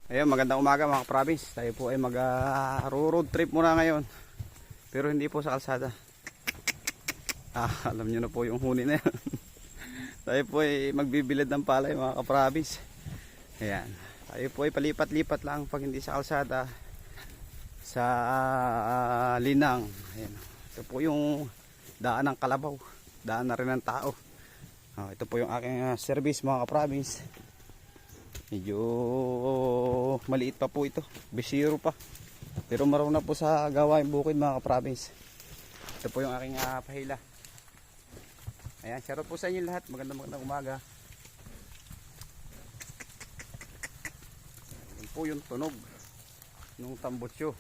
Ayun, magandang umaga mga ka-province. Tayo po ay road trip muna ngayon. Pero hindi po sa kalsada. Alam nyo na po yung huni na yun. Tayo po ay magbibilad ng palay mga ka-province. Ayan. Tayo po ay palipat-lipat lang pag hindi sa kalsada. Sa linang. Ayan. Ito po yung daan ng kalabaw. Daan na rin ng tao. Ito po yung aking service mga ka-province. Medyo maliit pa po ito, bisiro pa, pero marunong na po sa gawain bukid mga ka-province. Ito po yung aking pahila. Ayan, shoutout po sa inyo lahat. Magandang umaga. Ayan po yung tunog ng tambutso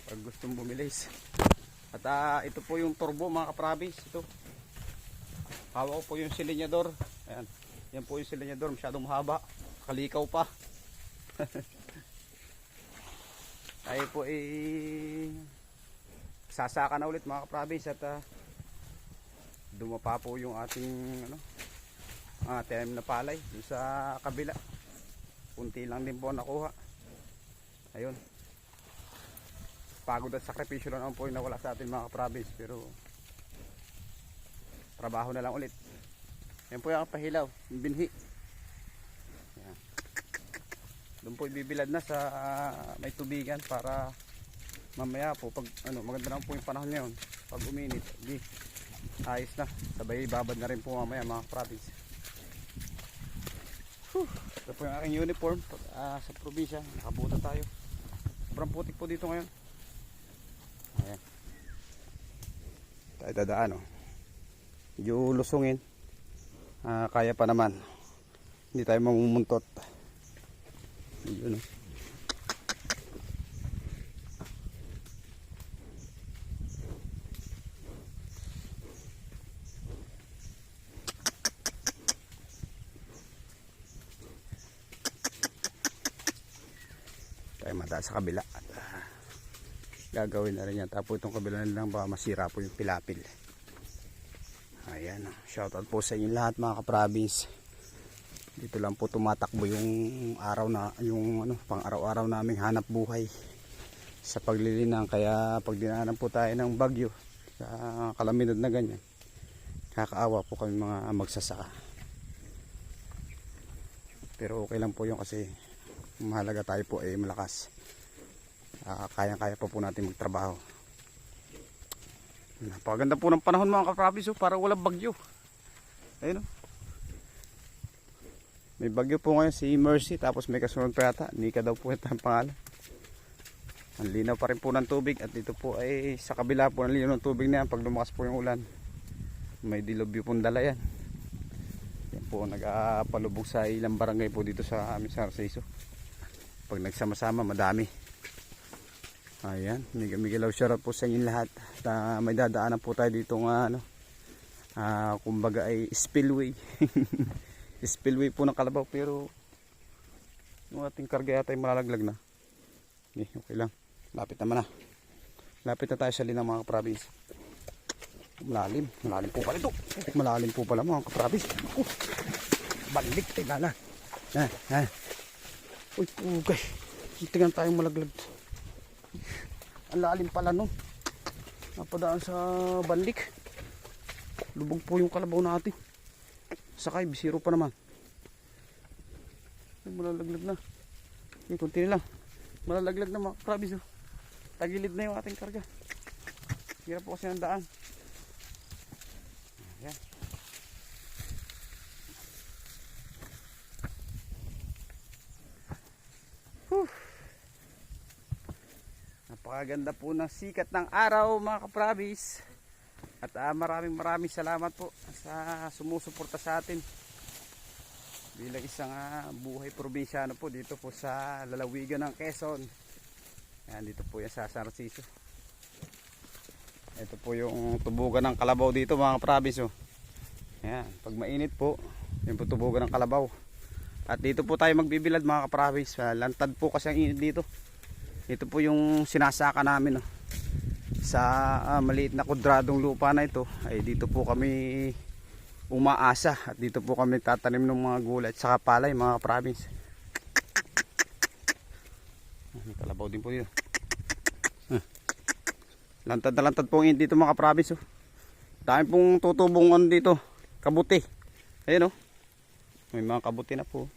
pag gustong bumilis. At ito po yung turbo mga ka-province. Ito hawak ko po yung silinyador. Ayan, yan po yung silinyador, masyadong mahaba, kalikaw pa. Tayo po sasaka na ulit mga ka-province at dumapa po yung ating tanim na palay dun sa kabila. Kunti lang din po nakuha. Ayun, pagod at sakripisyo lang po yung nawala sa atin mga ka-province, pero trabaho na lang ulit. Yan po yung pahilaw, yung binhi. Yan. Doon po ibibilad na sa may tubigan para mamaya po pag maganda lang po yung panahon ngayon. Pag uminit, ayos na. Sabay babad na rin po mamaya mga province. Ito po yung aking uniform sa probinsya. Nakabuta tayo. Sobrang putik po dito ngayon. Ayan. Tayo dadaan Medyo lusungin. Kaya pa naman, hindi tayo mamumuntot. Yun, tayo mata sa kabila at gagawin na rin yan. Tapos itong kabila na lang baka masira po yung pilapil. Ayan, shoutout po sa inyo lahat mga ka-province. Dito lang po tumatakbo yung araw na yung pang araw-araw naming hanap buhay sa paglilinang. Kaya pag dinaanan po tayo ng bagyo sa kalamidad na ganyan, kakaawa po kami mga magsasaka. Pero okay lang po yun kasi mahalaga tayo po ay malakas. Kayang-kaya po natin magtrabaho. Napakaganda po ng panahon mga ka-province, para walang bagyo. Ayun may bagyo po ngayon si Mercy, tapos may kasunod pa yata, Nika daw po ito ang pangalan. Ang linaw pa rin po ng tubig, at dito po ay sa kabila po ng linaw ng tubig na yan. Pag lumakas po yung ulan, may dilubyo pong dala yan. Yan po nagpalubog sa ilang barangay po dito sa amin sa Narciso. Pag nagsama-sama madami. Ayan, migilaw shoutout po sa inyo lahat. May dadaanan po tayo dito kumbaga ay spillway. Spillway po ng kalabaw, pero yung ating karga yata ay malalaglag na. Okay lang, lapit naman na. Lapit na tayo sa linang mga ka-province. Malalim po pala ito. Malalim po pala mga ka-province. Balik tayo lala. Uy, okay, tingnan tayong malaglag. Ang lalim pala nun. Napadaan sa banlik. Lubog po yung kalabaw natin. Sakay, bisiro pa naman. Ay, malalaglag na. Kunti lang. Malalaglag na mga province. Tagilid na yung ating karga. Hirap po kasi ng daan. Ayan. Napakaganda po ng sikat ng araw mga ka-province. At maraming salamat po sa sumusuporta sa atin bilang isang buhay probinsyano po dito po sa lalawigan ng Quezon. Ayan, dito po yan sa San Narciso. Ito po yung tubugan ng kalabaw dito mga ka-province. Ayan, pag mainit po, yun po tubugan ng kalabaw. At dito po tayo magbibilad mga ka-province. Lantad po kasi ang init dito. Ito po yung sinasaka namin sa maliit na kwadradong lupa na ito. Ay dito po kami umaasa at dito po kami tatanim ng mga gulay at saka palay mga province. May kalabaw din po dito. Lantad na lantad po dito mga kaprabis. Oh. Dami pong tutubong dito. Kabuti. Ayun oh. May mga kabuti na po.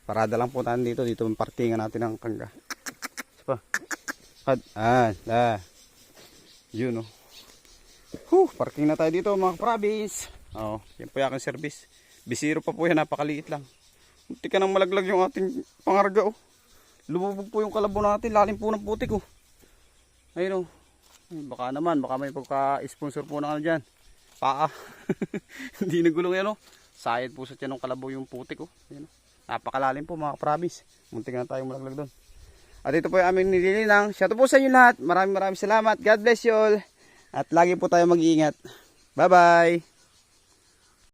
Parada lang po tayo dito. Dito ang parkingan natin ng kangga. Pa. Yun oh. Parking na tayo dito mga kaprabis. Oh, yan po yung aking service. Bisiro pa po yan, napakaliit lang. Munti ka nang malaglag yung ating pangarga oh. Lumubog po yung kalabaw natin, lalim po ng putik oh. Ayun oh. Baka naman, baka may pagka-sponsor po na ano dyan. Paa. Hindi nagulong yan oh. Sayad po sa tiyan ng kalabaw yung putik oh. Ayun oh. Napakalalim po mga kaprabis. Munti ka na tayong malaglag doon. At ito po yung aming nililinang. Shout out po sa inyo lahat. Maraming salamat. God bless you all. At lagi po tayo mag-iingat. Bye bye.